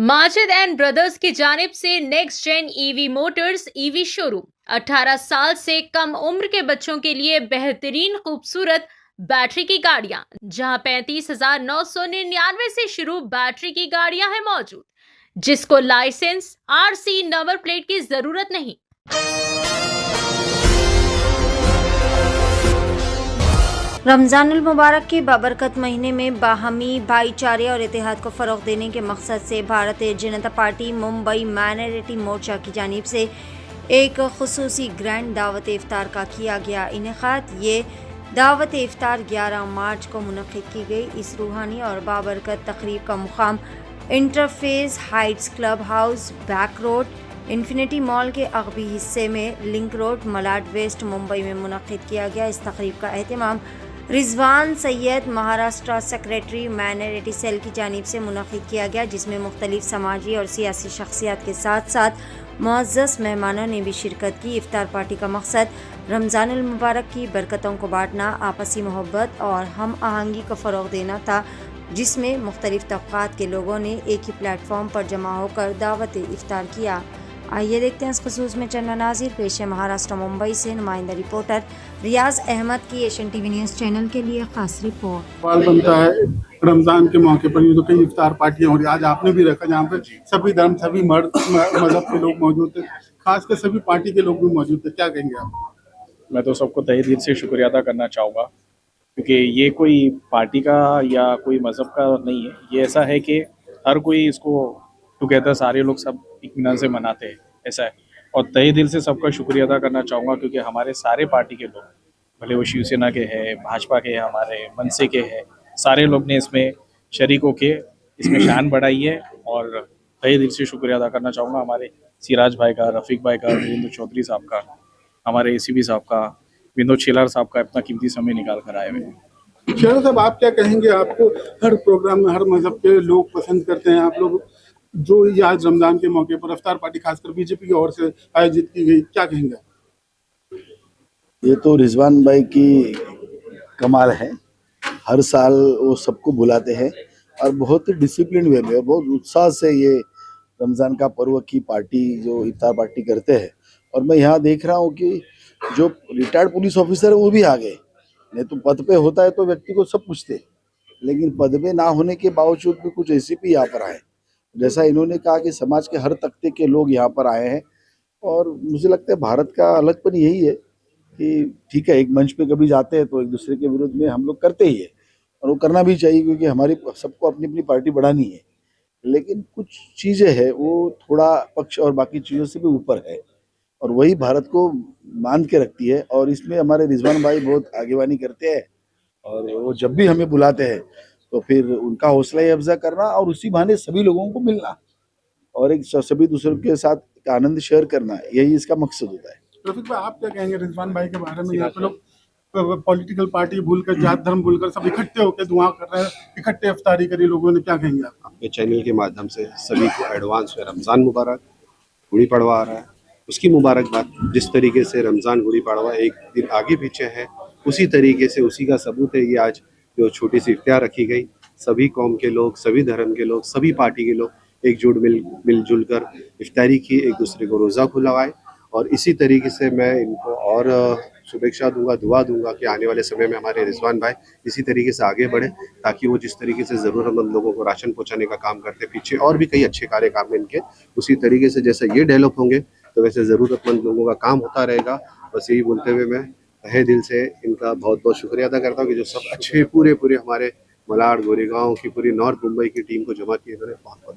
Majid and brothers की जानिब से next gen EV motors EV showroom 18 साल से कम उम्र के बच्चों के लिए बेहतरीन खूबसूरत बैटरी की गाड़ियां, जहां 35,999 से शुरू बैटरी की गाड़ियां हैं मौजूद, जिसको लाइसेंस आरसी नंबर प्लेट की जरूरत नहीं। रमज़ानुल मुबारक के बाबरकत महीने में बाहमी भाईचारे और इत्तेहाद को फ़रोग़ देने के मकसद से भारतीय जनता पार्टी मुंबई माइनॉरिटी मोर्चा की जानिब से एक खुसूसी ग्रैंड दावत इफ्तार का किया गया इनेकाद। ये दावत इफ्तार 11 मार्च को मुनक़िद की गई। इस रूहानी और बाबरकत तक़रीब का मुक़ाम interface heights club house, back road, infinity mall के अग़बी हिस्से में link road, Malad west, Mumbai में मुनक़िद किया गया। इस तक़रीब का एहतमाम Rizwan Syed Maharashtra secretary minority cell की जानिब से मुनक़िद किया गया, जिसमें मुख्तलिफ समाजी और सियासी शख्सियात के साथ साथ मुअज़्ज़ज़ मेहमानों ने भी शिरकत की। इफ्तार पार्टी का मकसद रमज़ानुल मुबारक की बरकतों को बांटना, आपसी मोहब्बत और हम आहंगी को फ़रोग़ देना था, जिसमें मुख्तलिफ तबक़ात के लोगों ने एक ही प्लेटफॉर्म पर जमा होकर दावत इफ्तार किया। आइए देखते हैं इस खसूस में चंद मनाज़िर। पेश है महाराष्ट्र मुंबई से नुमाइंदा रिपोर्टर रियाज अहमद की एशियन टीवी न्यूज़ चैनल के लिए खास रिपोर्ट। सवाल बनता है रमज़ान के मौके पर ये तो कई इफ्तार पार्टियां हो रही, आज आपने भी रखा जहाँ पर सभी धर्म सभी मजहब के लोग मौजूद थे, खासकर सभी पार्टी के लोग भी मौजूद थे, क्या कहेंगे आप? मैं तो सबको तहे दिल से शुक्रिया अदा करना चाहूँगा, क्योंकि ये कोई पार्टी का या कोई मज़हब का नहीं है। ये ऐसा है कि हर कोई इसको टुगेदर सारे लोग सब इत्मीनान से मनाते हैं, ऐसा है। और तहे दिल से सबका शुक्रिया अदा करना चाहूँगा, क्योंकि हमारे सारे पार्टी के लोग, भले वो शिवसेना के हैं, भाजपा के हैं, हमारे मनसे के हैं, सारे लोग ने इसमें शरीक होके इसमें शान बढ़ाई है। और तहे दिल से शुक्रिया अदा करना चाहूँगा हमारे सिराज भाई का, रफ़ीक भाई का, वीरेंद्र चौधरी साहब का, हमारे एसीबी साहब का, विनोद शेलार साहब का इतना कीमती समय निकाल कर आए हुए हैं। शेलार साहब, आप क्या कहेंगे? आपको हर प्रोग्राम में हर मजहब के लोग पसंद करते हैं, आप लोग जो ये आज रमज़ान के मौके पर इफ्तार पार्टी खासकर बीजेपी की ओर से आयोजित की गई, क्या कहेंगे? ये तो रिजवान भाई की कमाल है, हर साल वो सबको बुलाते हैं और बहुत ही डिसिप्लिन वे में और बहुत उत्साह से ये रमज़ान का पर्व की पार्टी जो इफ्तार पार्टी करते हैं। और मैं यहाँ देख रहा हूँ कि जो रिटायर्ड पुलिस ऑफिसर है वो भी आ गए। नहीं तो पद पे होता है तो व्यक्ति को सब पूछते, लेकिन पद पे ना होने के बावजूद भी कुछ एसीपी यहाँ पर आए। जैसा इन्होंने कहा कि समाज के हर तबके के लोग यहाँ पर आए हैं, और मुझे लगता है भारत का अलगपन यही है कि ठीक है, एक मंच पे कभी जाते हैं तो एक दूसरे के विरुद्ध में हम लोग करते ही है, और वो करना भी चाहिए, क्योंकि हमारी सबको अपनी अपनी पार्टी बढ़ानी है। लेकिन कुछ चीज़ें हैं वो थोड़ा पक्ष और बाकी चीज़ों से भी ऊपर है, और वही भारत को बांध के रखती है। और इसमें हमारे रिजवान भाई बहुत आगेवानी करते हैं, और वो जब भी हमें बुलाते हैं तो फिर उनका हौसला अफजा करना और उसी बहाने सभी लोगों को मिलना और एक सभी दूसरों के साथ एक आनंद शेयर करना, यही इसका मकसद होता है। रफीक भाई, आप क्या कहेंगे रिजवान भाई के बारे में? यहाँ पे लोग पॉलिटिकल पार्टी भूलकर, जात धर्म भूलकर सब इकट्ठे होकर दुआ कर रहे हैं, इकट्ठे इफ्तारी करी लोगों ने, क्या कहेंगे आप? आपके चैनल के माध्यम से सभी को एडवांस में रमज़ान मुबारक। गुड़ी पड़वा आ रहा है, उसकी मुबारकबाद। जिस तरीके से रमज़ान गुड़ी पड़वा एक दिन आगे पीछे है, उसी तरीके से उसी का सबूत है ये आज जो छोटी सी इफ्तार रखी गई। सभी कौम के लोग, सभी धर्म के लोग, सभी पार्टी के लोग एकजुट मिलजुल कर इफ्तारी की, एक दूसरे को रोज़ा खुलवाए। और इसी तरीके से मैं इनको और शुभेच्छा दूंगा, दुआ दूंगा कि आने वाले समय में हमारे रिजवान भाई इसी तरीके से आगे बढ़े, ताकि वो जिस तरीके से ज़रूरतमंद लोगों को राशन पहुंचाने का काम करते, पीछे और भी कई अच्छे कार्य काम हैं इनके, उसी तरीके से जैसे ये डेवलप होंगे तो वैसे ज़रूरतमंद लोगों का काम होता रहेगा। बस यही बोलते हुए मैं तहे दिल से इनका बहुत बहुत शुक्रिया अदा करता हूँ कि जो सब अच्छे पूरे हमारे मलाड, गोरेगांव की पूरी नॉर्थ मुंबई की टीम को जमा किए, उन्होंने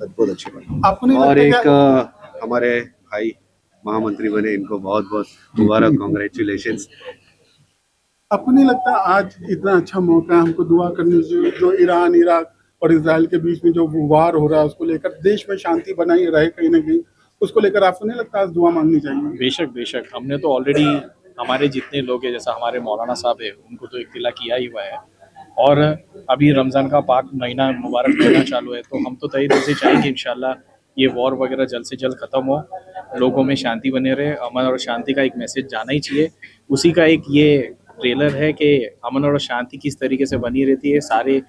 बहुत अच्छे बने। और एक हमारे भाई महामंत्री बने, इनको बहुत बहुत मुबारक, कॉन्ग्रेचुलेशंस। आपको नहीं लगता आज इतना अच्छा मौका है हमको दुआ करने से? जो ईरान, इराक और इजराइल के बीच में जो वार हो रहा है उसको लेकर देश में शांति बनाई रहे कहीं ना कहीं, उसको लेकर आपको नहीं लगता आज दुआ मांगनी चाहिए? बेशक हमने तो ऑलरेडी हमारे जितने लोग हैं, जैसा हमारे मौलाना साहब है, उनको तो इत्तिला किया ही हुआ है। और अभी रमज़ान का पाक महीना मुबारक महीना चालू है, तो हम तो तहे दिल से चाहेंगे इंशाल्लाह ये वॉर वगैरह जल्द से जल्द ख़त्म हो, लोगों में शांति बने रहे। अमन और शांति का एक मैसेज जाना ही चाहिए। उसी का एक ये ट्रेलर है कि अमन और शांति किस तरीके से बनी रहती है। सारे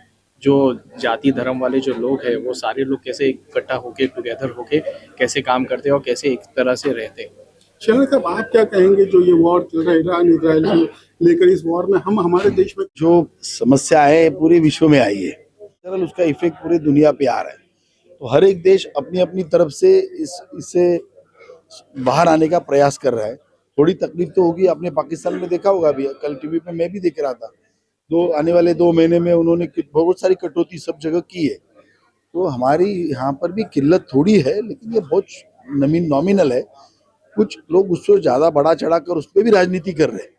जो जाति धर्म वाले जो लोग हैं वो सारे लोग कैसे इकट्ठा होके टुगेदर होके कैसे काम करते हैं और कैसे एक तरह से रहते हैं। शहर साहब, आप क्या कहेंगे जो ये वॉर चल रहा है ईरान इसराइल को लेकर, इस वॉर में हम हमारे देश में जो समस्या है पूरे विश्व में आई है, दरअसल उसका इफेक्ट पूरी दुनिया पे आ रहा है। तो हर एक देश अपनी अपनी तरफ से इससे बाहर आने का प्रयास कर रहा है। थोड़ी तकलीफ तो होगी, आपने पाकिस्तान में देखा होगा भी, कल टीवी पे मैं भी देख रहा था, आने वाले 2 महीने में उन्होंने बहुत सारी कटौती सब जगह की है। तो हमारी यहाँ पर भी किल्लत थोड़ी है, लेकिन ये बहुत नॉमिनल है। कुछ लोग उससे ज़्यादा बढ़ा चढ़ा कर उस पर भी राजनीति कर रहे हैं।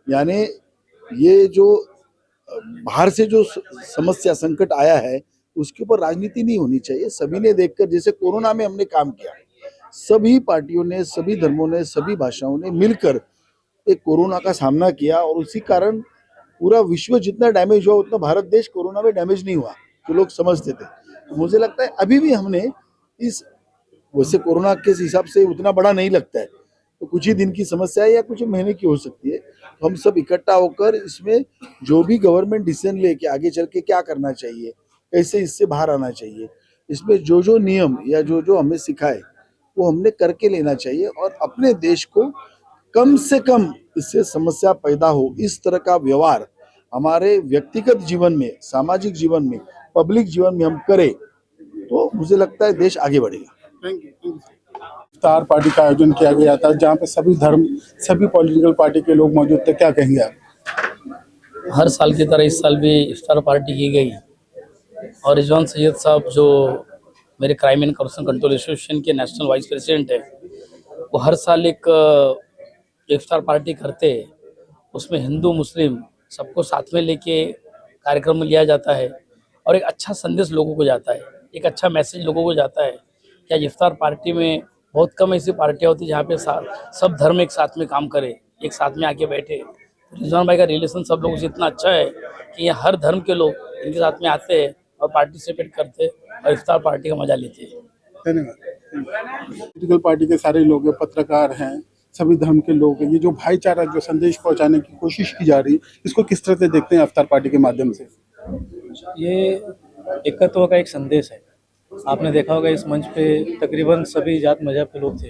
यानी ये जो बाहर से जो समस्या संकट आया है उसके ऊपर राजनीति नहीं होनी चाहिए। सभी ने देखकर, जैसे कोरोना में हमने काम किया, सभी पार्टियों ने, सभी धर्मों ने, सभी भाषाओं ने मिलकर एक कोरोना का सामना किया और उसी कारण पूरा विश्व जितना डैमेज हुआ उतना भारत देश कोरोना में डैमेज नहीं हुआ, जो लोग समझते थे। तो मुझे लगता है अभी भी हमने वैसे कोरोना के हिसाब से उतना बड़ा नहीं लगता है, तो कुछ ही दिन की समस्या है या कुछ महीने की हो सकती है। तो हम सब इकट्ठा होकर इसमें जो भी गवर्नमेंट डिसीजन ले कि आगे चल के क्या करना चाहिए, कैसे इससे बाहर आना चाहिए, इसमें जो जो नियम या जो जो हमें सिखाए वो हमने करके लेना चाहिए और अपने देश को कम से कम इससे समस्या पैदा हो इस तरह का व्यवहार हमारे व्यक्तिगत जीवन में, सामाजिक जीवन में, पब्लिक जीवन में हम करें तो मुझे लगता है देश आगे बढ़ेगा। Thank you. इफ्तार पार्टी का आयोजन किया गया था जहाँ पे सभी धर्म, सभी पॉलिटिकल पार्टी के लोग मौजूद थे, क्या कहेंगे आप? हर साल की तरह इस साल भी इफ्तार पार्टी की गई और रिजवान सैयद साहब जो मेरे crime and corruption control association के नेशनल वाइस प्रेसिडेंट है, वो हर साल एक इफ्तार पार्टी करते हैं। उसमें हिंदू मुस्लिम सबको साथ में लेके कार्यक्रम लिया जाता है और एक अच्छा संदेश लोगों को जाता है, एक अच्छा मैसेज लोगों को जाता है। क्या इफ्तार पार्टी में बहुत कम ऐसी पार्टियाँ होती हैं जहाँ पे सब धर्म एक साथ में काम करे, एक साथ में आके बैठे। रिजवान भाई का रिलेशन सब लोगों से इतना अच्छा है कि यहाँ हर धर्म के लोग इनके साथ में आते हैं और पार्टिसिपेट करते हैं और इफ्तार पार्टी का मजा लेते हैं। धन्यवाद। पॉलिटिकल पार्टी के सारे लोग हैं, पत्रकार हैं, सभी धर्म के लोग हैं, ये जो भाईचारा, जो संदेश पहुंचाने की कोशिश की जा रही, इसको किस तरह से देखते हैं इफ्तार पार्टी के माध्यम से? ये एकत्व का एक संदेश है। आपने देखा होगा इस मंच पे तकरीबन सभी जात मजहब के लोग थे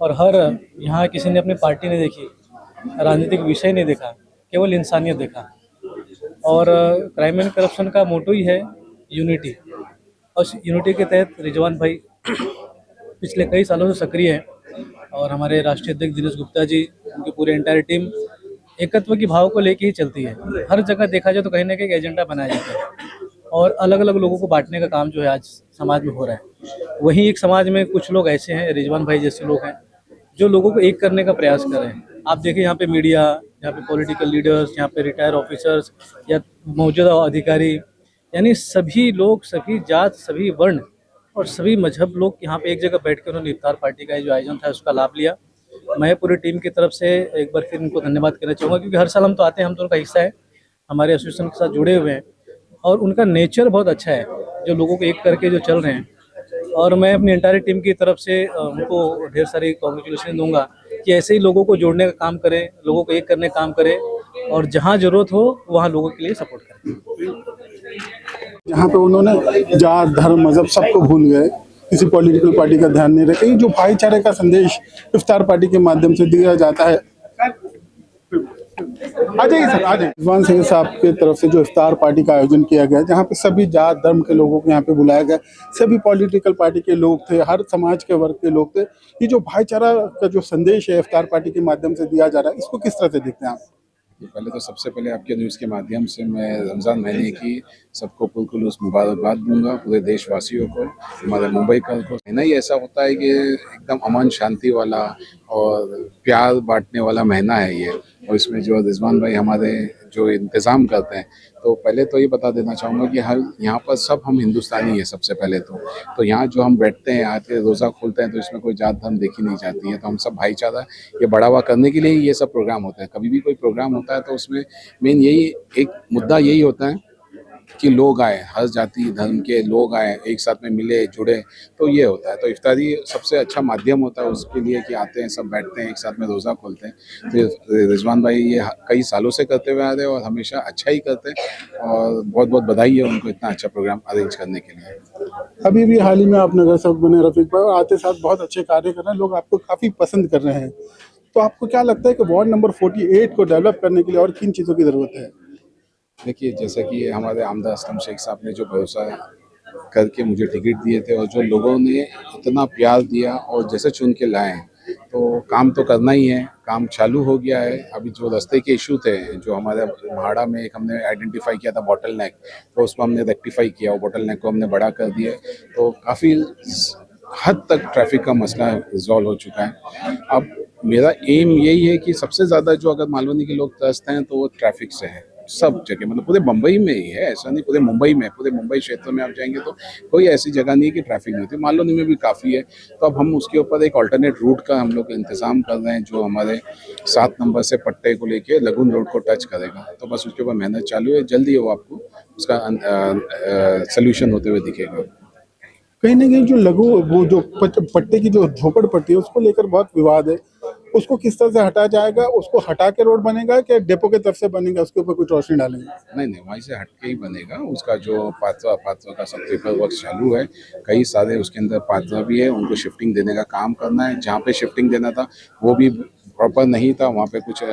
और हर यहाँ किसी ने अपनी पार्टी नहीं देखी, राजनीतिक विषय नहीं देखा, केवल इंसानियत देखा। और क्राइम एंड करप्शन का मोटो ही है यूनिटी, और यूनिटी के तहत रिजवान भाई पिछले कई सालों से सक्रिय हैं और हमारे राष्ट्रीय अध्यक्ष दिनेश गुप्ता जी, उनकी पूरी एंटायर टीम एकत्व की भाव को लेके ही चलती है। हर जगह देखा जाए तो कहीं ना कहीं एजेंडा बनाया जाता है और अलग अलग लोगों को बांटने का काम जो है आज समाज में हो रहा है। वहीं एक समाज में कुछ लोग ऐसे हैं, रिजवान भाई जैसे लोग हैं, जो लोगों को एक करने का प्रयास कर रहे हैं। आप देखिए यहाँ पे मीडिया, यहाँ पे पॉलिटिकल लीडर्स, यहाँ पे रिटायर ऑफिसर्स या मौजूदा अधिकारी, यानी सभी लोग, सभी जात, सभी वर्ण और सभी मजहब लोग यहाँ पे एक जगह बैठ कर उन्होंने इफ्तार पार्टी का जो आयोजन था उसका लाभ लिया। मैं पूरी टीम की तरफ से एक बार फिर इनको धन्यवाद करना चाहूँगा, क्योंकि हर साल हम तो आते हैं, हम तो उनका हिस्सा है, हमारे एसोसिएशन के साथ जुड़े हुए हैं और उनका नेचर बहुत अच्छा है, जो लोगों को एक करके जो चल रहे हैं। और मैं अपनी एंटायर टीम की तरफ से उनको ढेर सारी कॉन्ग्रेचुलेशन दूंगा कि ऐसे ही लोगों को जोड़ने का काम करें, लोगों को एक करने का काम करें और जहाँ जरूरत हो वहाँ लोगों के लिए सपोर्ट करें। यहाँ पे उन्होंने जात, धर्म, मजहब सबको भूल गए, किसी पॉलिटिकल पार्टी का ध्यान नहीं रखे। जो भाईचारे का संदेश इफ्तार पार्टी के माध्यम से दिया जाता है। आ जाइए सर, आ जाइए। रिजवान सैयद साहब की तरफ से जो इफ्तार पार्टी का आयोजन किया गया, जहाँ पे सभी जात धर्म के लोगों को यहाँ पे बुलाया गया, सभी पॉलिटिकल पार्टी के लोग थे, हर समाज के वर्ग के लोग थे। ये जो भाईचारा का जो संदेश है इफ्तार पार्टी के माध्यम से दिया जा रहा है, इसको किस तरह से देखते हैं आप? पहले तो सबसे पहले आपके न्यूज़ के माध्यम से मैं रमज़ान महीने की सबको खुलूस मुबारकबाद दूंगा, पूरे देशवासियों को, हमारे मुंबई कल को। महीना ही ऐसा होता है कि एकदम अमन शांति वाला और प्यार बांटने वाला महीना है ये। और इसमें जो रिजवान भाई हमारे जो इंतज़ाम करते हैं, तो पहले तो ये बता देना चाहूँगा कि हर यहाँ पर सब हम हिंदुस्तानी हैं सबसे पहले तो यहाँ जो हम बैठते हैं, आके रोज़ा खोलते हैं, तो इसमें कोई जात धर्म देखी नहीं जाती है। तो हम सब भाईचारा ये बढ़ावा करने के लिए ही ये सब प्रोग्राम होता है। कभी भी कोई प्रोग्राम होता है तो उसमें मेन यही एक मुद्दा यही होता है कि लोग आए, हर जाति धर्म के लोग आए, एक साथ में मिले जुड़े, तो ये होता है। तो इफ्तारी सबसे अच्छा माध्यम होता है उसके लिए कि आते हैं, सब बैठते हैं, एक साथ में रोज़ा खोलते हैं। तो रिजवान भाई ये कई सालों से करते हुए आ रहे हैं और हमेशा अच्छा ही करते हैं, और बहुत बहुत बधाई है उनको इतना अच्छा प्रोग्राम अरेंज करने के लिए। अभी भी हाल ही में आप नगर सेवक बने रफीक भाई, और आते साथ बहुत अच्छे कार्य कर रहे हैं, लोग आपको काफ़ी पसंद कर रहे हैं। तो आपको क्या लगता है कि वार्ड नंबर 48 को डेवलप करने के लिए और किन चीज़ों की ज़रूरत है? देखिए, जैसे कि हमारे आमदा असलम शेख साहब ने जो भरोसा करके मुझे टिकट दिए थे और जो लोगों ने इतना प्यार दिया और जैसे चुन के लाए हैं, तो काम तो करना ही है। काम चालू हो गया है। अभी जो रास्ते के इशू थे, जो हमारे म्हाड़ा में एक हमने आइडेंटिफाई किया था बॉटल नेक, तो उसको हमने रेक्टिफाई किया, वो बॉटल नेक को हमने बड़ा कर दिया है। तो काफ़ी हद तक ट्रैफिक का मसला रिजॉल्व हो चुका है। अब मेरा एम यही है कि सबसे ज़्यादा जो अगर मालवनी के लोग त्रस्त हैं तो वो ट्रैफिक से है, सब जगह, मतलब पूरे मुंबई में ही है, ऐसा नहीं पूरे मुंबई में, पूरे मुंबई क्षेत्र में आप जाएंगे तो कोई ऐसी जगह नहीं है कि ट्रैफिक नहीं होती। मालवनी में भी काफ़ी है। तो अब हम उसके ऊपर एक अल्टरनेट रूट का हम लोग इंतज़ाम कर रहे हैं, जो हमारे 7 नंबर से पट्टे को लेके लगुन रोड को टच करेगा। तो बस उसके ऊपर मेहनत चालू है, जल्दी वो आपको उसका सोल्यूशन होते हुए दिखेगा। कहीं ना कहीं जो लघु वो जो पट्टे की जो झोपड़पट्टी है उसको लेकर बहुत विवाद है, उसको किस तरह से हटाया जाएगा? उसको हटा के रोड बनेगा कि डेपो की तरफ से बनेगा, उसके ऊपर कुछ रोशनी डालेंगे? नहीं, वहीं से हट के ही बनेगा। उसका जो पात्रा का सब पेपर वर्क चालू है, कई सारे उसके अंदर पात्रा भी है, उनको शिफ्टिंग देने का काम करना है। जहाँ पे शिफ्टिंग देना था वो भी प्रॉपर नहीं था, वहाँ पे कुछ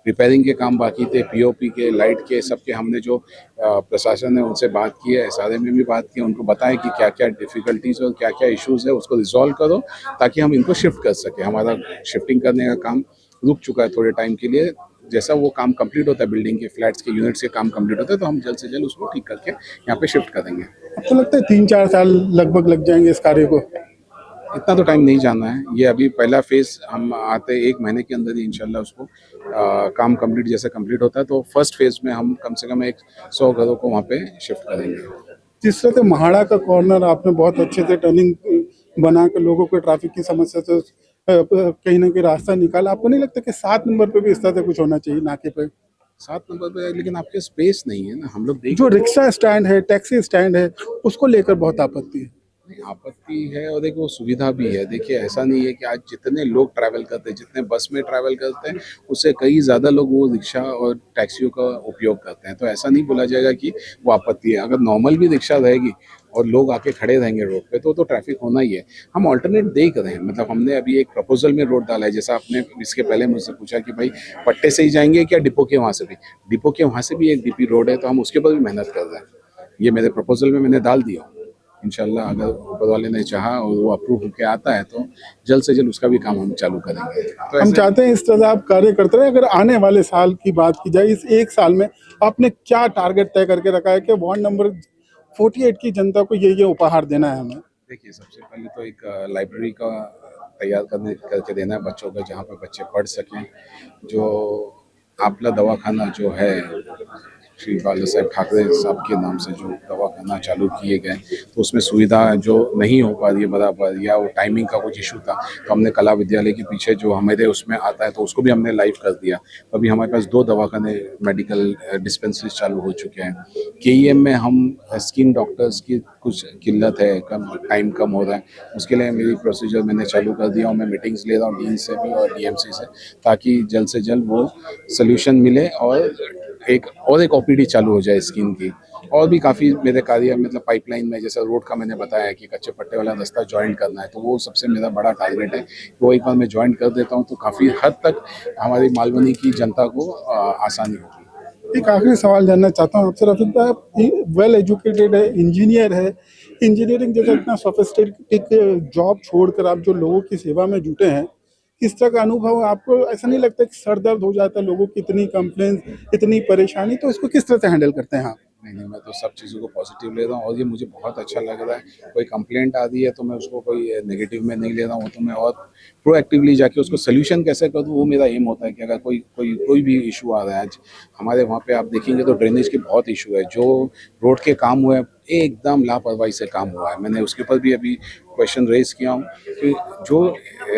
रिपेयरिंग के काम बाकी थे, पीओपी के, लाइट के, सब के हमने जो प्रशासन है उनसे बात की है, एसआरए में भी बात की, उनको बताएं कि क्या क्या डिफ़िकल्टीज़ और क्या क्या इश्यूज़ है, उसको रिजॉल्व करो ताकि हम इनको शिफ्ट कर सकें। हमारा शिफ्टिंग करने का काम रुक चुका है थोड़े टाइम के लिए। जैसा वो काम कंप्लीट होता है, बिल्डिंग के फ्लैट्स के यूनिट्स के काम कंप्लीट होता है, तो हम जल्द से जल्द उसको ठीक करके यहाँ पे शिफ्ट करेंगे। आपको लगता है 3-4 साल लगभग लग जाएंगे इस कार्य को? इतना तो टाइम नहीं जाना है। ये अभी पहला फेज़ हम आते 1 महीने के अंदर ही इंशाल्लाह उसको काम कंप्लीट जैसे कंप्लीट होता है, तो फर्स्ट फेज़ में हम कम से कम 100 घरों को वहाँ पे शिफ्ट करेंगे। जिस तरह से म्हाड़ा का कॉर्नर आपने बहुत अच्छे से टर्निंग बना के लोगों को ट्रैफिक की समस्या से कहीं ना कहीं रास्ता निकाला, आपको नहीं लगता कि 7 नंबर पे भी इस तरह से कुछ होना चाहिए नाके पे? 7 नंबर पे लेकिन आपके स्पेस नहीं है ना, हम लोग देख जो रिक्शा स्टैंड है, टैक्सी स्टैंड है, उसको लेकर बहुत आपत्ति है। आपत्ति है और देखो सुविधा भी है। देखिए, ऐसा नहीं है कि आज जितने लोग ट्रैवल करते हैं, जितने बस में ट्रैवल करते हैं, उससे कई ज़्यादा लोग वो रिक्शा और टैक्सियों का उपयोग करते हैं। तो ऐसा नहीं बोला जाएगा कि वो आपत्ति है। अगर नॉर्मल भी रिक्शा रहेगी और लोग आके खड़े रहेंगे रोड पे, तो ट्रैफिक होना ही है। हम ऑल्टरनेट देख रहे हैं, मतलब हमने अभी एक प्रपोजल में रोड डाला है। जैसा आपने इसके पहले मुझसे पूछा कि भाई पट्टे से ही जाएंगे क्या डिपो के वहाँ से भी? डिपो के वहाँ से भी एक डीपी रोड है, तो हम उसके ऊपर भी मेहनत कर रहे हैं। ये मेरे प्रपोजल में मैंने डाल दिया। इंशाल्लाह अगर ऊपर वाले ने चाहा और वो अप्रूव होकर आता है तो जल्द से जल्द उसका भी काम हम चालू करेंगे। तो हम चाहते हैं इस तरह आप कार्य करते रहे। अगर आने वाले साल की बात की जाए, इस 1 साल में आपने क्या टारगेट तय करके रखा है कि वार्ड नंबर 48 की जनता को ये उपहार देना है हमें? देखिए, सबसे पहले तो एक लाइब्रेरी का तैयार करके देना है बच्चों को, जहाँ पे बच्चे पढ़ सकें। जो आपला दवाखाना जो है श्री बाला साहेब ठाकरे साहब के नाम से जो दवाखाना चालू किए गए, तो उसमें सुविधा जो नहीं हो पा रही है बराबर, या वो टाइमिंग का कुछ इशू था, तो हमने कला विद्यालय के पीछे जो हमारे उसमें आता है तो उसको भी हमने लाइव कर दिया। तो अभी हमारे पास 2 दवाखाने मेडिकल डिस्पेंसरीज चालू हो चुके हैं। केईएम में हम स्किन डॉक्टर्स की कुछ किल्लत है, टाइम कम हो रहा है, उसके लिए मेरी प्रोसीजर मैंने चालू कर दिया और मैं मीटिंग्स ले रहा हूँ डीन से भी और डीएमसी से, ताकि जल्द से जल्द वो सोल्यूशन मिले और एक ओपीडी चालू हो जाए स्किन की। और भी काफ़ी मेरे कार्य, मतलब पाइपलाइन में, जैसा रोड का मैंने बताया कि कच्चे पट्टे वाला रास्ता ज्वाइंट करना है, तो वो सबसे मेरा बड़ा टारगेट है। वो एक बार मैं ज्वाइंट कर देता हूँ तो काफ़ी हद तक हमारी मालवनी की जनता को आसानी होगी। एक आखिरी सवाल जानना चाहता हूँ आपसे रफीक भाई, आप वेल एजुकेटेड है, इंजीनियर है, इंजीनियरिंग जैसा इतना सोफिस्टिकेटेड जॉब छोड़कर आप जो लोगों की सेवा में जुटे हैं, किस तरह का अनुभव? आपको ऐसा नहीं लगता कि सर दर्द हो जाता है, लोगों की इतनी कंप्लेंट, इतनी परेशानी, तो इसको किस तरह से हैंडल करते हैं आप? नहीं, मैं तो सब चीज़ों को पॉजिटिव ले रहा हूँ और ये मुझे बहुत अच्छा लग रहा है। कोई कंप्लेंट आ रही है तो मैं उसको कोई नेगेटिव में नहीं ले रहा हूँ, तो मैं और प्रोएक्टिवली जाके उसको सोल्यूशन कैसे कर दूँ, वो मेरा एम होता है। कि अगर कोई भी इशू आ रहा है, आज हमारे वहाँ पे आप देखेंगे तो ड्रेनेज के बहुत इशू है। जो रोड के काम हुए एकदम लापरवाही से काम हुआ है। मैंने उसके ऊपर भी अभी क्वेश्चन रेज किया हूँ कि जो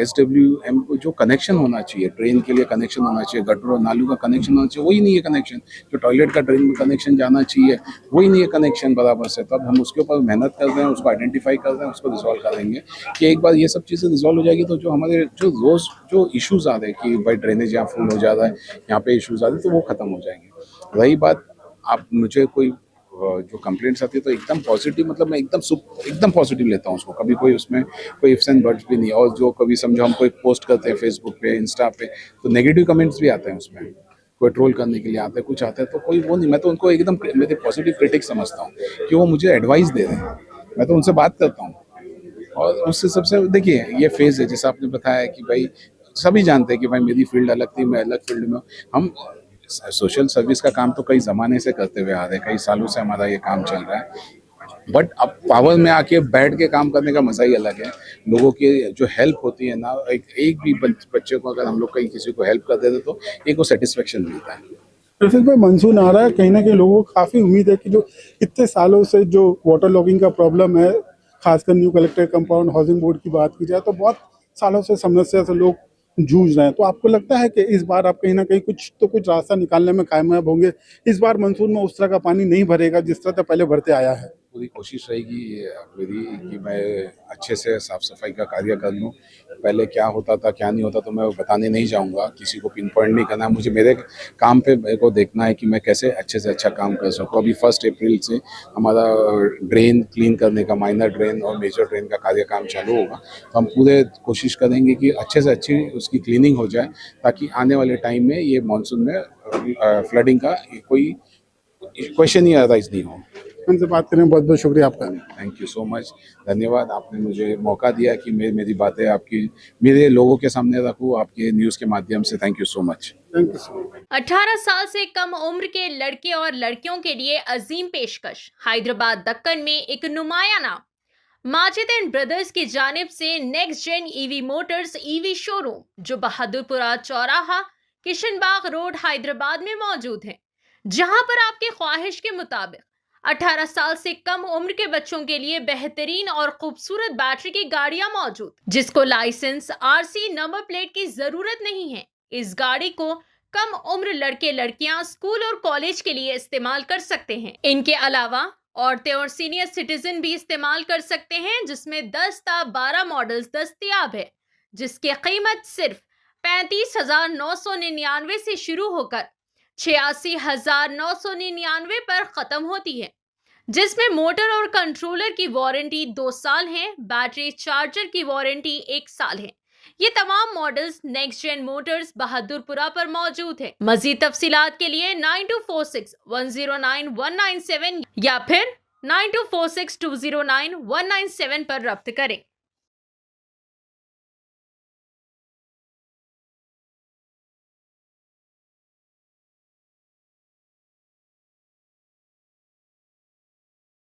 SWM को जो कनेक्शन होना चाहिए, ट्रेन के लिए कनेक्शन होना चाहिए, गटर और नालू का कनेक्शन होना चाहिए, वही नहीं है कनेक्शन। जो टॉयलेट का ट्रेन में कनेक्शन जाना चाहिए वही नहीं है कनेक्शन बराबर से। तब हम उसके ऊपर मेहनत कर रहे हैं, उसको आइडेंटिफाई कर रहे हैं, उसको रिजॉल्व करेंगे कि एक बार ये सब चीज़ें रिजॉल्व हो जाएगी तो जो हमारे जो रोज़ जो इश्यूज़ आ रहे हैं कि भाई ड्रेनेज यहाँ फुल हो जा रहा है, यहाँ पे इश्यूज़ आ रहे हैं, तो वो ख़त्म हो जाएंगे। रही बात आप मुझे कोई जो कंप्लेंट्स आती है तो एकदम पॉजिटिव, मतलब मैं एकदम पॉजिटिव लेता हूँ उसको, कभी कोई उसमें कोई इफ्स एंड बट्स भी नहीं। और जो कभी समझो हम कोई पोस्ट करते हैं फेसबुक पे, इंस्टा पे, तो नेगेटिव कमेंट्स भी आते हैं उसमें, कोई ट्रोल करने के लिए आते हैं, कुछ आता है, तो कोई वो नहीं, मैं तो उनको एकदम मेरे पॉजिटिव क्रिटिक समझता हूँ कि वो मुझे एडवाइस दे रहे हैं, मैं तो उनसे बात करता हूँ। और उससे सबसे देखिए ये फेज़ है, जैसे आपने बताया कि भाई सभी जानते हैं कि भाई मेरी फील्ड अलग थी, मैं अलग फील्ड में, हम सोशल सर्विस का काम तो कई ज़माने से करते हुए आ रहे हैं, कई सालों से हमारा ये काम चल रहा है। बट अब पावर में आके बैठ के काम करने का मज़ा ही अलग है। लोगों की जो हेल्प होती है ना, एक भी बच्चे को अगर हम लोग कहीं किसी को हेल्प कर देते तो एक वो सेटिस्फेक्शन मिलता है। प्रफिल भाई, मानसून आ रहा है, कहीं ना कहीं लोगों को काफ़ी उम्मीद है कि जो इतने सालों से जो वाटर लॉगिंग का प्रॉब्लम है, खासकर new collector compound housing board की बात की जाए तो बहुत सालों से समस्या से लोग जूझ रहे हैं। तो आपको लगता है कि इस बार आप कहीं ना कहीं कुछ रास्ता निकालने में कामयाब होंगे? इस बार मानसून में उस तरह का पानी नहीं भरेगा जिस तरह से पहले भरते आया है। पूरी कोशिश रहेगी मेरी कि मैं अच्छे से साफ़ सफाई का कार्य कर लूँ। पहले क्या होता था क्या नहीं होता तो मैं बताने नहीं जाऊँगा, किसी को पिन पॉइंट नहीं करना। मुझे मेरे काम पे मेरे को देखना है कि मैं कैसे अच्छे से अच्छा काम कर सकूँ। अभी 1 अप्रैल से हमारा ड्रेन क्लीन करने का, माइनर ड्रेन और मेजर ड्रेन का कार्य काम चालू होगा। तो हम पूरे कोशिश करेंगे कि अच्छे से अच्छी उसकी क्लीनिंग हो जाए, ताकि आने वाले टाइम में ये मानसून में फ्लडिंग का कोई क्वेश्चन ही अराइज नहीं हो। हमसे बात करें, बहुत बहुत शुक्रिया आपका। थैंक यू सो मच, धन्यवाद। आपने मुझे मौका दिया कि मेरी बातें मेरे लोगों के सामने रखूँ आपके न्यूज़ के माध्यम से। Thank you so much. Thank you so much. 18 साल से कम उम्र के लड़के और लड़कियों के लिए अजीम पेशकश। हैदराबाद दक्कन में एक नुमाया नाम माजिद एंड ब्रदर्स की जानिब से next gen EV motors EV showroom, जो बहादुरपुरा चौराहा, किशनबाग रोड, हैदराबाद में मौजूद है, जहां पर आपके ख्वाहिश के मुताबिक 18 साल से कम उम्र के बच्चों के लिए बेहतरीन और खूबसूरत बैटरी की गाड़ियां मौजूद, जिसको लाइसेंस, RC, नंबर प्लेट की जरूरत नहीं है। इस गाड़ी को कम उम्र लड़के लड़कियां स्कूल और कॉलेज के लिए इस्तेमाल कर सकते हैं। इनके अलावा औरतें और सीनियर सिटीजन भी इस्तेमाल कर सकते हैं, जिसमें 10 ता 12 मॉडल्स दस्तयाब है, जिसकी कीमत सिर्फ 35,999 से शुरू होकर 86,999 पर खत्म होती है, जिसमें मोटर और कंट्रोलर की वारंटी 2 साल है, बैटरी चार्जर की वारंटी 1 साल है। ये तमाम models next gen motors Bahadurpura पर मौजूद है। मजीद तफसीलात के लिए 9246109197 या फिर 9246209197 पर रब्त करें।